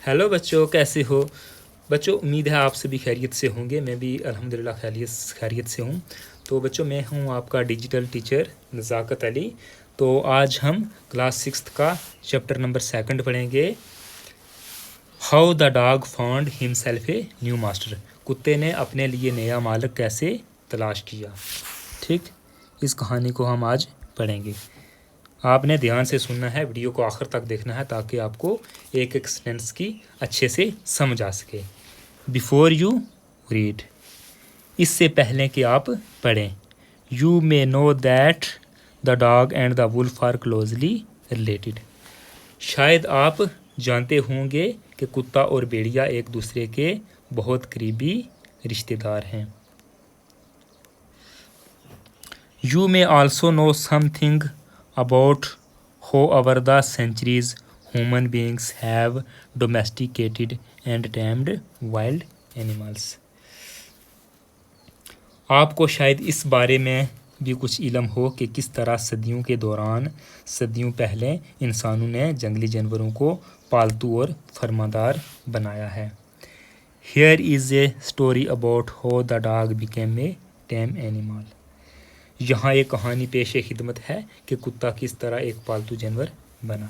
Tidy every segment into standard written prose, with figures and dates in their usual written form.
Hello बच्चों, कैसे हो बच्चों। उम्मीद है आप सभी खैरियत से होंगे। मैं भी अल्हम्दुलिल्लाह खैरियत से हूँ। तो बच्चों, मैं हूँ आपका डिजिटल टीचर नज़ाकत अली। तो आज हम क्लास 6 का चैप्टर नंबर 2 पढ़ेंगे। How the dog found himself a new master. कुत्ते ने अपने लिए नया मालिक कैसे तलाश किया। ठीक, इस कहानी को हम आज पढ़ेंगे। आपने ध्यान से सुनना है, वीडियो को आखिर तक देखना है ताकि आपको एक एक सेंटेंस की अच्छे से समझ आ सके। बिफोर यू रीड, इससे पहले कि आप पढ़ें, you may know that the dog and the wolf are closely related. शायद आप जानते होंगे कि कुत्ता और भेड़िया एक दूसरे के बहुत करीबी रिश्तेदार हैं। You may also know something about how over the centuries human beings have domesticated and tamed wild animals। आपको शायद इस बारे में भी कुछ इल्म हो कि किस तरह सदियों पहले इंसानों ने जंगली जानवरों को पालतू और फरमादार बनाया है। Here is a story about how the dog became a tame animal। यहाँ एक कहानी पेश खिदमत है कि कुत्ता किस तरह एक पालतू जानवर बना।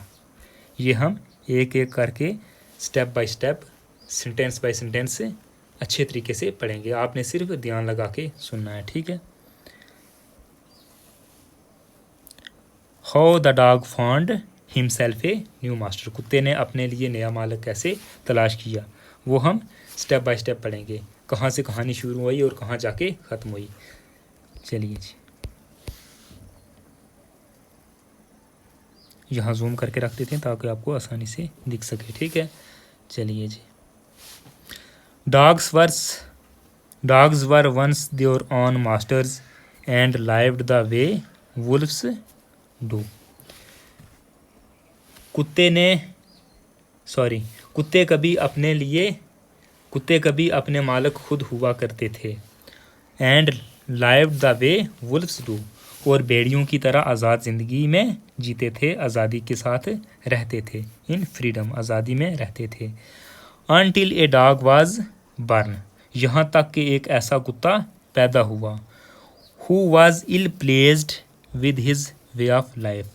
ये हम एक एक करके step by step, sentence by sentence अच्छे तरीके से पढ़ेंगे। आपने सिर्फ ध्यान लगा के सुनना है, ठीक है। How the dog found himself a new master. कुत्ते ने अपने लिए नया मालिक कैसे तलाश किया, वो हम स्टेप बाय स्टेप पढ़ेंगे। कहाँ से कहानी शुरू हुई और कहाँ जाके ख़त्म हुई। चलिए जी, यहाँ जूम करके रख देते हैं ताकि आपको आसानी से दिख सके, ठीक है। चलिए जी। Dogs were once their own masters and lived the way wolves do. कुत्ते कभी अपने मालिक खुद हुआ करते थे। And lived the way wolves do, और भेड़ियों की तरह आज़ाद ज़िंदगी में जीते थे, आज़ादी के साथ रहते थे। इन फ्रीडम, आज़ादी में रहते थे। Until a dog was born, यहाँ तक कि एक ऐसा कुत्ता पैदा हुआ। Who was ill placed with his way of life,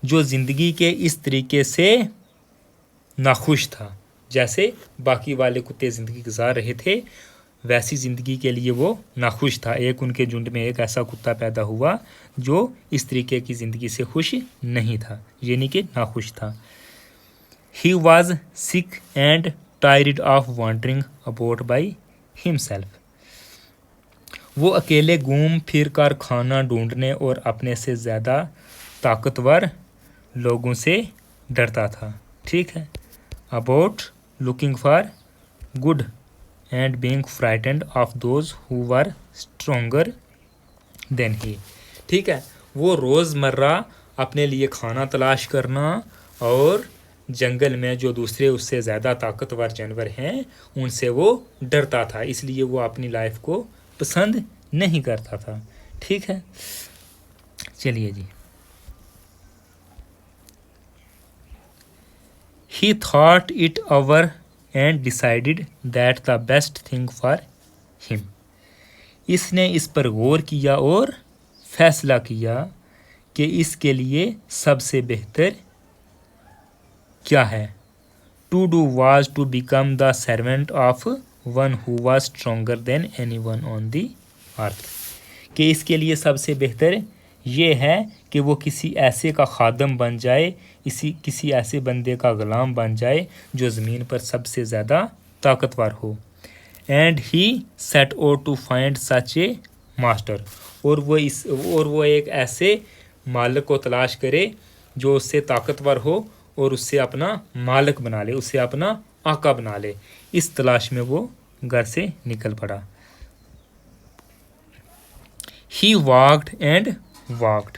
जो ज़िंदगी के इस तरीके से नाखुश था जैसे बाकी वाले कुत्ते ज़िंदगी गुजार रहे थे, वैसी ज़िंदगी के लिए वो नाखुश था। एक उनके झुंड में एक ऐसा कुत्ता पैदा हुआ जो इस तरीके की ज़िंदगी से खुश नहीं था, यानी कि नाखुश था। He was sick and tired of wandering about by himself, वो अकेले घूम फिर कर खाना ढूंढने और अपने से ज़्यादा ताकतवर लोगों से डरता था, ठीक है। About looking for good and being frightened of those who were stronger than he, ठीक है। वो रोज़मर्रा अपने लिए खाना तलाश करना और जंगल में जो दूसरे उससे ज़्यादा ताकतवर जानवर हैं उनसे वो डरता था, इसलिए वो अपनी लाइफ को पसंद नहीं करता था, ठीक है। चलिए जी। He thought it over and decided that the best thing for him। इसने इस पर गौर किया और फैसला किया कि इसके लिए सबसे बेहतर क्या है। To do was to become the servant of one who was stronger than anyone on the earth। कि इसके लिए सबसे बेहतर ये है कि वो किसी ऐसे का खादम बन जाए, किसी ऐसे बंदे का गुलाम बन जाए जो ज़मीन पर सबसे ज़्यादा ताकतवर हो। And he set out to find such a master, और वो एक ऐसे मालिक को तलाश करे जो उससे ताकतवर हो और उससे अपना मालिक बना ले, उससे अपना आका बना ले। इस तलाश में वो घर से निकल पड़ा। ही वॉक्ड एंड वॉक्ड,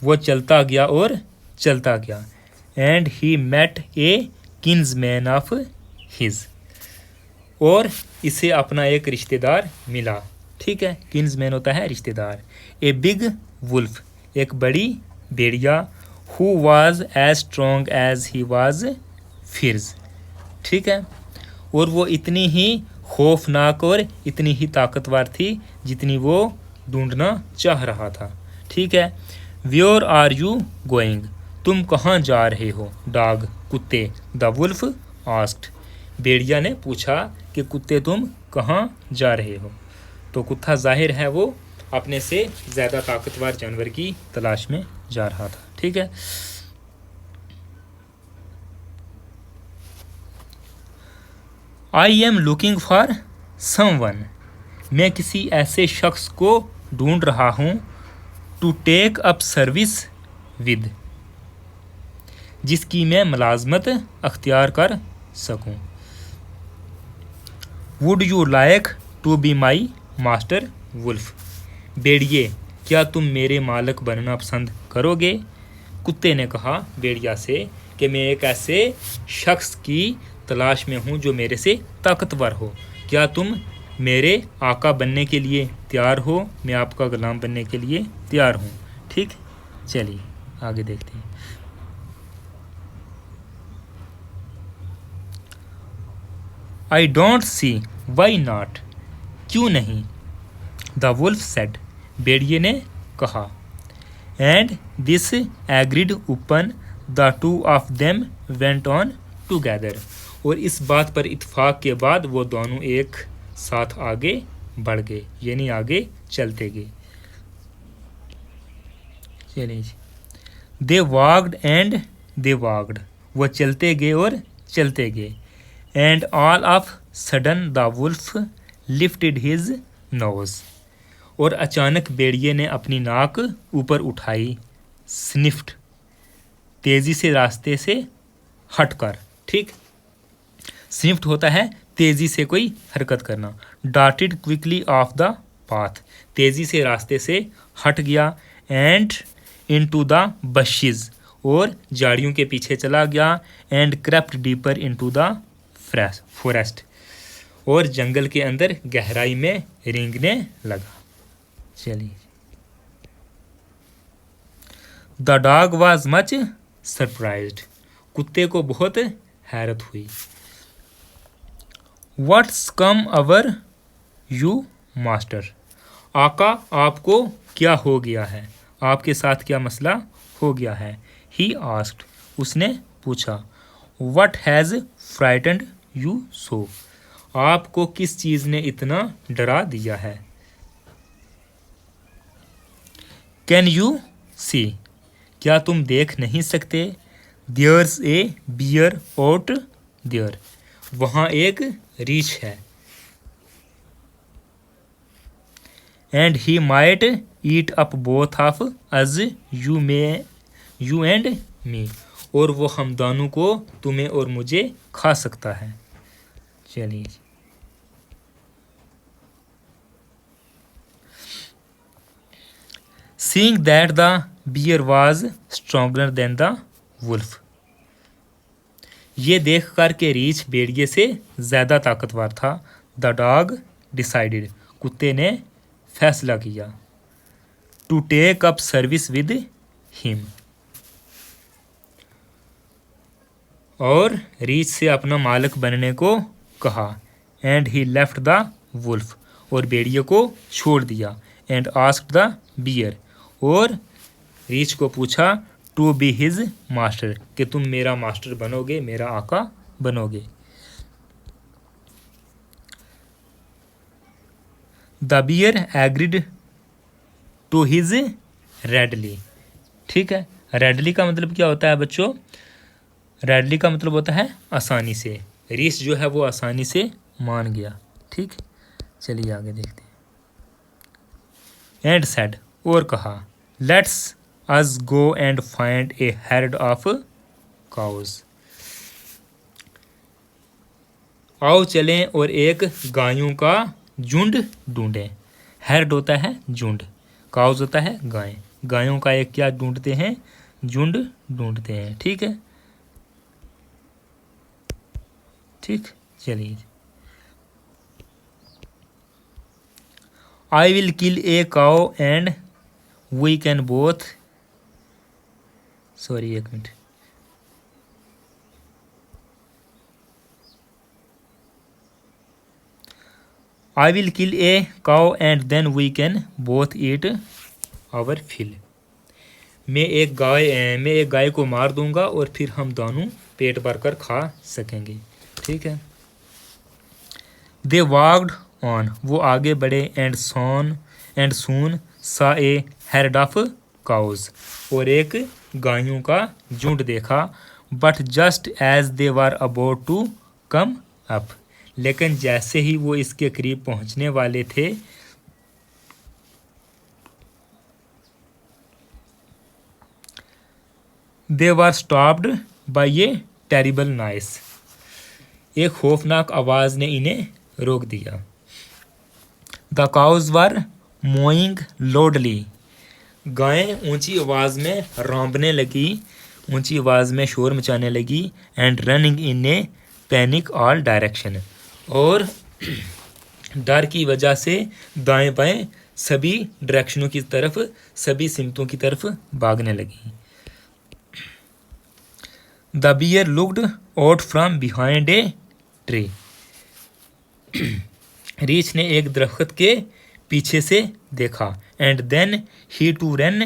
वो चलता गया और चलता गया। And he met a kinsman of his, और इसे अपना एक रिश्तेदार मिला, ठीक है। किन्समैन होता है रिश्तेदार। ए बिग वुल्फ, एक बड़ी भेड़िया। Who was as strong as he was fierce. ठीक है, और वो इतनी ही खौफनाक और इतनी ही ताकतवर थी जितनी वो ढूंढना चाह रहा था। ठीक है, व्योर आर यू गोइंग, तुम कहाँ जा रहे हो? डॉग, कुत्ते। द वुल्फ आस्क्ड, भेड़िया ने पूछा कि कुत्ते तुम कहाँ जा रहे हो? तो कुत्ता जाहिर है वो अपने से ज़्यादा ताकतवर जानवर की तलाश में जा रहा था। ठीक है, I am looking for someone, मैं किसी ऐसे शख्स को ढूंढ रहा हूँ। To take up service with, जिसकी मैं मुलाजमत अख्तियार कर सकूँ। Would you like to be my master wolf, भेड़िए क्या तुम मेरे मालिक बनना पसंद करोगे? कुत्ते ने कहा भेड़िया से कि मैं एक ऐसे शख्स की तलाश में हूँ जो मेरे से ताकतवर हो। क्या तुम मेरे आका बनने के लिए तैयार हो? मैं आपका गुलाम बनने के लिए तैयार हूँ। ठीक, चलिए आगे देखते हैं। I don't see why not, क्यों नहीं? द वुल्फ सेड, भेड़िए ने कहा। And this agreed upon the two of them went on together, और इस बात पर इत्फाक के बाद वो दोनों एक साथ आगे बढ़ गए, यानी आगे चलते गए। चलिए, they walked and they walked, वो चलते गए और चलते गए। And all of sudden the wolf lifted his nose, और अचानक भेड़िए ने अपनी नाक ऊपर उठाई। स्निफ्ट, तेजी से रास्ते से हटकर। ठीक, स्निफ्ट होता है तेजी से कोई हरकत करना। Darted quickly of the path, तेजी से रास्ते से हट गया। एंड इनटू द बशेज, और झाड़ियों के पीछे चला गया। And crept deeper into the forest, और जंगल के अंदर गहराई में रेंगने लगा। चलिए, the dog was much surprised, कुत्ते को बहुत हैरत हुई। What's come our you master, आका आपको क्या हो गया है? आपके साथ क्या मसला हो गया है? ही आस्क्ड, उसने पूछा। What has frightened you so, आपको किस चीज़ ने इतना डरा दिया है? कैन यू सी, क्या तुम देख नहीं सकते? There's a bear out there, वहाँ एक रीछ है। And he might eat up both of us you and me, और वो हम दोनों को, तुम्हें और मुझे, खा सकता है। चलिए, seeing that the bear was stronger than the wolf, ये देख कर के रीछ भेड़िए से ज़्यादा ताकतवर था। द डॉग डिसाइडेड, कुत्ते ने फैसला किया। To take up service with him, और रीछ से अपना मालिक बनने को कहा। And he left the wolf, और भेड़िए को छोड़ दिया। एंड आस्क्ड द बियर, और रीछ को पूछा। टू बी हिज मास्टर, कि तुम मेरा मास्टर बनोगे, मेरा आका बनोगे। The bear agreed to his readily. ठीक है, रेडली का मतलब क्या होता है बच्चों? रेडली का मतलब होता है आसानी से। रीछ जो है वो आसानी से मान गया। ठीक, चलिए आगे देखते हैं। एंड सेड, और कहा। Let's us go and find a herd of cows, आओ चलें और एक गायों का झुंड ढूंढें। हेर्ड होता है झुंड, काउज होता है गाय। गायों का एक क्या ढूंढते हैं? झुंड ढूंढते हैं। ठीक है, ठीक, चलिए। I will kill a cow and we can both, sorry एक minute, I will kill a cow and then we can both eat our fill. मैं एक गाय को मार दूंगा और फिर हम दोनों पेट भर कर खा सकेंगे। ठीक है। दे वॉक्ड ऑन, वो आगे बढ़े, एंड सून सा ए हेर्ड ऑफ काउज, और एक गायों का झुंड देखा। But just as they were about to come up, लेकिन जैसे ही वो इसके करीब पहुंचने वाले थे, they were stopped by a terrible noise, एक खौफनाक आवाज़ ने इन्हें रोक दिया। The cows were mooing loudly, गायें ऊंची आवाज़ में रौंबने लगी, ऊंची आवाज़ में शोर मचाने लगी। And running in A panic all direction, और डर की वजह से दाएं बाएं सभी डायरेक्शनों की तरफ, सभी सिमतों की तरफ भागने लगी। The bear looked out from behind a tree, रीछ ने एक दरख्त के पीछे से देखा। And then he too run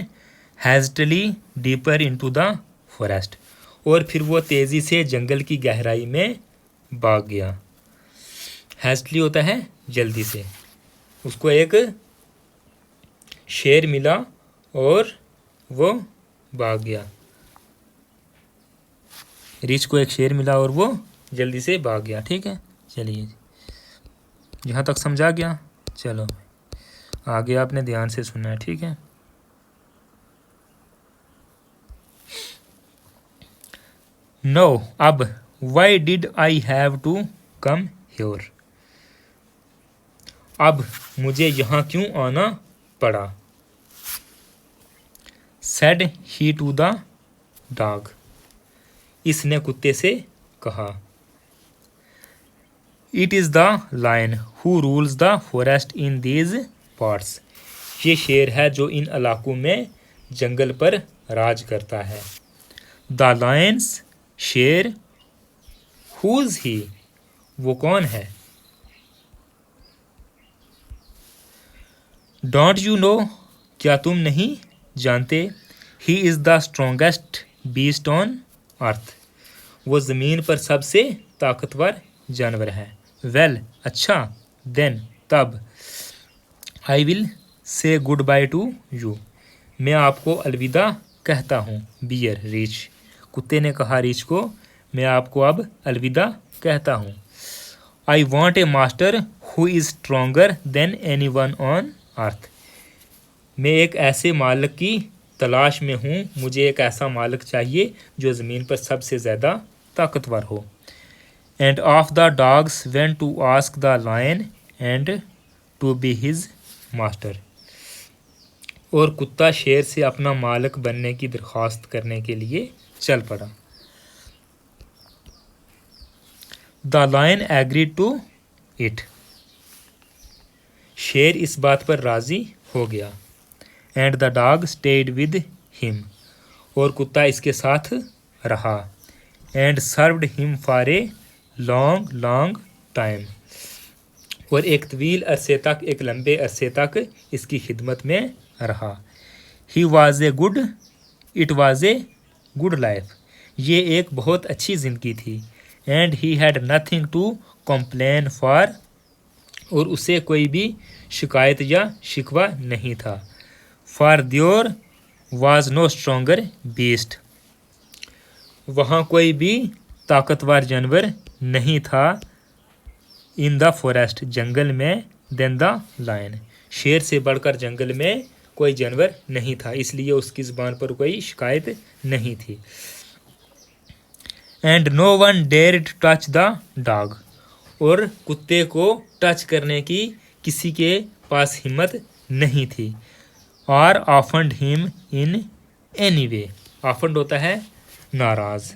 hastily deeper into the forest, और फिर वो तेज़ी से जंगल की गहराई में भाग गया। हैजटली होता है जल्दी से। उसको एक शेर मिला और वो भाग गया। रीछ को एक शेर मिला और वो जल्दी से भाग गया। ठीक है, चलिए यहाँ तक समझा गया। चलो आगे आपने ध्यान से सुनना है। ठीक है। नो, अब why did I have to come here, अब मुझे यहाँ क्यों आना पड़ा। Said he to the dog, इसने कुत्ते से कहा। It is the lion who rules the forest in these parts, ये शेर है जो इन इलाकों में जंगल पर राज करता है। द लायंस, शेर। हुज ही, वो कौन है। डोंट यू नो, क्या तुम नहीं जानते। He is the strongest beast on earth, वो ज़मीन पर सबसे ताकतवर जानवर है। वेल, अच्छा। देन, तब। आई will say goodbye to you, मैं आपको अलविदा कहता हूँ। बियर, रीछ, कुत्ते ने कहा रीछ को, मैं आपको अब अलविदा कहता हूँ। I want A master who is stronger than anyone on अर्थ, मैं एक ऐसे मालिक की तलाश में हूँ, मुझे एक ऐसा मालिक चाहिए जो ज़मीन पर सबसे ज़्यादा ताकतवर हो। And off the dogs went to ask the lion and to be his master, और कुत्ता शेर से अपना मालिक बनने की दरख्वास्त करने के लिए चल पड़ा। The lion agreed to it, शेर इस बात पर राज़ी हो गया। And the dog stayed with him, और कुत्ता इसके साथ रहा। And served him for a long long time, और एक तवील अरसे तक, एक लंबे अरसे तक इसकी खिदमत में रहा। He was a good, it was a good life, ये एक बहुत अच्छी ज़िंदगी थी। And he had nothing to complain for, और उसे कोई भी शिकायत या शिकवा नहीं था। For there was no stronger beast, वहाँ कोई भी ताकतवर जानवर नहीं था। इन द फॉरेस्ट, जंगल में। देन द लायन, शेर से बढ़कर जंगल में कोई जानवर नहीं था, इसलिए उसकी ज़ुबान पर कोई शिकायत नहीं थी। And no one dared touch the dog, और कुत्ते को टच करने की किसी के पास हिम्मत नहीं थी। और offend him in any way, offend होता है नाराज़,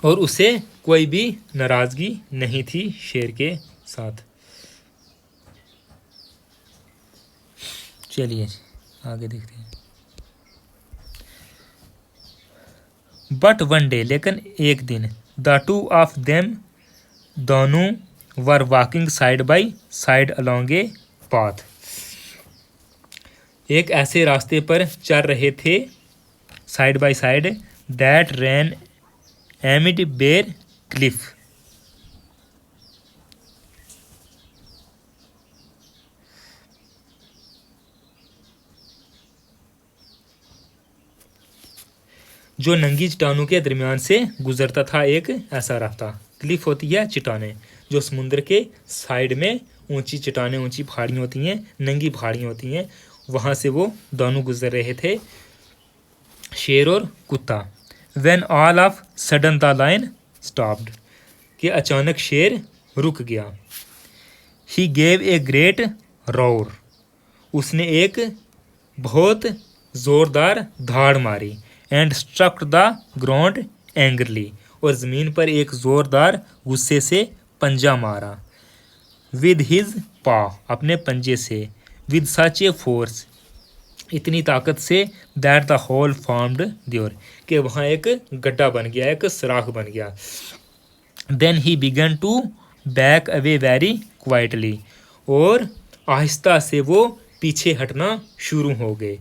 और उसे कोई भी नाराज़गी नहीं थी शेर के साथ। चलिए आगे देखते हैं। बट वन डे, लेकिन एक दिन। द टू ऑफ देम, दोनों were walking side by side along a path. एक ऐसे रास्ते पर चल रहे थे side by side that ran amid bare cliff. जो नंगी चट्टानों के दरमियान से गुजरता था। एक ऐसा रास्ता, क्लिफ होती है चट्टानें, जो समुद्र के साइड में ऊंची चट्टानें, ऊंची पहाड़ियाँ होती हैं, नंगी पहाड़ियाँ होती हैं, वहाँ से वो दोनों गुजर रहे थे, शेर और कुत्ता। When all of sudden the lion stopped, कि अचानक शेर रुक गया। He gave a great roar, उसने एक बहुत ज़ोरदार धाड़ मारी। And struck the ground angrily, और ज़मीन पर एक ज़ोरदार गुस्से से पंजा मारा। विद हिज पा, अपने पंजे से। विद सच ए फोर्स, इतनी ताकत से। दैट द होल फॉर्म्ड द्योर, कि वहाँ एक गड्ढा बन गया, एक सुराख बन गया। Then he began to back away very quietly, और आहिस्ता से वो पीछे हटना शुरू हो गए,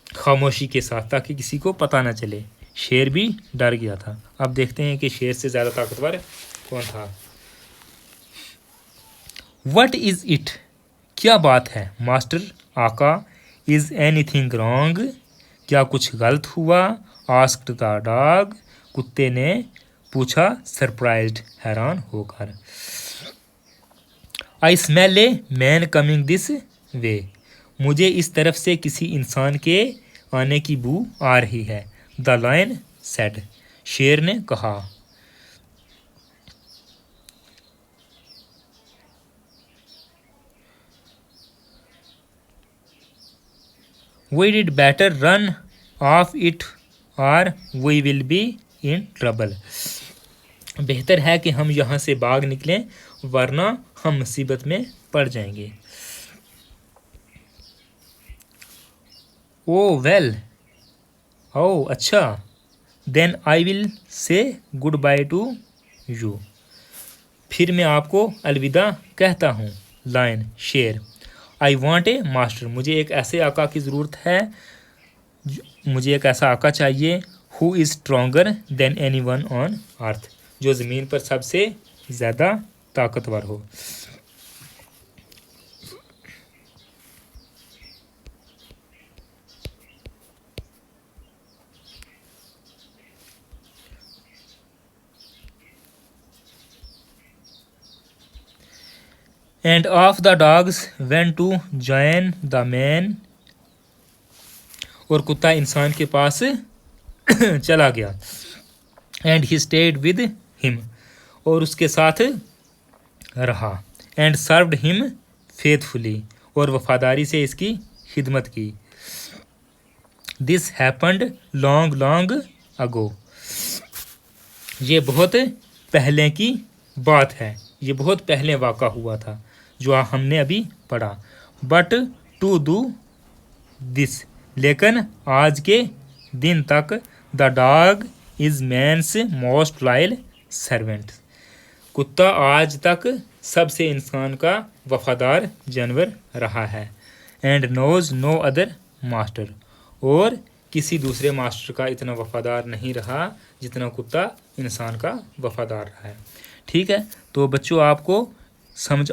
खामोशी के साथ, ताकि किसी को पता ना चले। शेर भी डर गया था। अब देखते हैं कि शेर से ज़्यादा ताकतवर कौन था। वट इज़ इट, क्या बात है मास्टर आका। इज़ एनीथिंग रॉन्ग, क्या कुछ गलत हुआ। आस्क्ड द डॉग, कुत्ते ने पूछा सरप्राइज्ड, हैरान होकर। I smell a man coming this way, मुझे इस तरफ से किसी इंसान के आने की बू आ रही है। द लायन सेड, शेर ने कहा। We did better run off it or we will be in trouble, बेहतर है कि हम यहाँ से भाग निकलें, वरना हम मुसीबत में पड़ जाएंगे। ओ वेल, ओ अच्छा। Then I will say goodbye to you, फिर मैं आपको अलविदा कहता हूँ। लायन, शेर। आई वॉन्ट ए मास्टर, मुझे एक ऐसे आका की ज़रूरत है, मुझे एक ऐसा आका चाहिए। Who is stronger than anyone on earth, जो ज़मीन पर सबसे ज़्यादा ताकतवर हो। And off the dogs went to join the man, और कुत्ता इंसान के पास चला गया। And he stayed with him, और उसके साथ रहा। एंड सर्व्ड हिम फेथफुली, और वफादारी से इसकी खिदमत की। This happened long long ago, ये बहुत पहले की बात है, ये बहुत पहले वाक़ा हुआ था जो हमने अभी पढ़ा। बट टू डू दिस, लेकिन आज के दिन तक। The dog is man's most loyal servant, कुत्ता आज तक सबसे इंसान का वफादार जानवर रहा है। And knows no other master, और किसी दूसरे मास्टर का इतना वफादार नहीं रहा जितना कुत्ता इंसान का वफादार रहा है। ठीक है, तो बच्चों आपको समझ